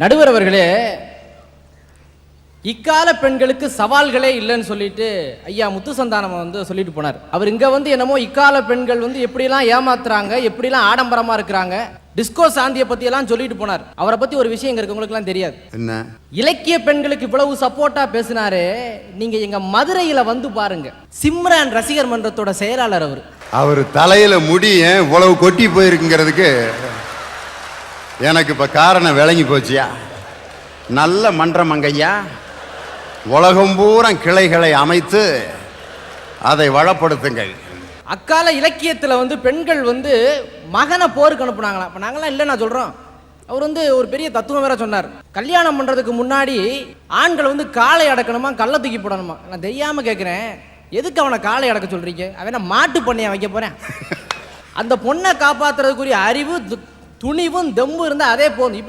நடுவர் அவர்களே, இக்கால பெண்களுக்கு சவால்களே இல்லைன்னு சொல்லிட்டு ஐயா முத்துசந்தானம் சொல்லிட்டு போனார். அவர் இங்க என்னமோ இக்கால பெண்கள் எப்படிலாம் ஏமாத்துறாங்க, எப்படிலாம் ஆடம்பரமா இருக்கிறாங்க, டிஸ்கோ சாந்தியை பத்தி எல்லாம் சொல்லிட்டு போனார். அவரை பத்தி ஒரு விஷயம் உங்களுக்கு எல்லாம் தெரியாது. என்ன இலக்கிய பெண்களுக்கு இவ்வளவு சப்போர்ட்டா பேசினாரு. நீங்க எங்க மதுரையில பாருங்க, சிம்ரன் ரசிகர் மன்றத்தோட செயலாளர் அவர் தலையில முடி இவ்வளவு கொட்டி போயிருக்குங்கிறதுக்கு எனக்கு இப்ப காரணம் விளங்கி போச்சியா. நல்ல மன்றம் அங்கய்யா, உலகம் பூரா கிளைகளை அமைத்து அதை வளப்படுத்துங்கள். அக்கால இலக்கியத்தில் பெண்கள் மகனை போருக்கு அனுப்புனாங்களாம். இப்போ நாங்களாம் இல்லை நான் சொல்கிறோம். அவர் ஒரு பெரிய தத்துவம் வேற சொன்னார். கல்யாணம் பண்ணுறதுக்கு முன்னாடி ஆண்கள் காலை அடக்கணுமா, கள்ள தூக்கி போடணுமா. நான் தெரியாமல் கேட்குறேன், எதுக்கு அவனை காலை அடக்க சொல்கிறீங்க? அவன் மாட்டு பண்ணையை வைக்க போகிறேன். அந்த பொண்ணை காப்பாற்றுறதுக்குரிய அறிவு, துணிவும் தெம்பு இருந்தால் அதே போதும். இப்படி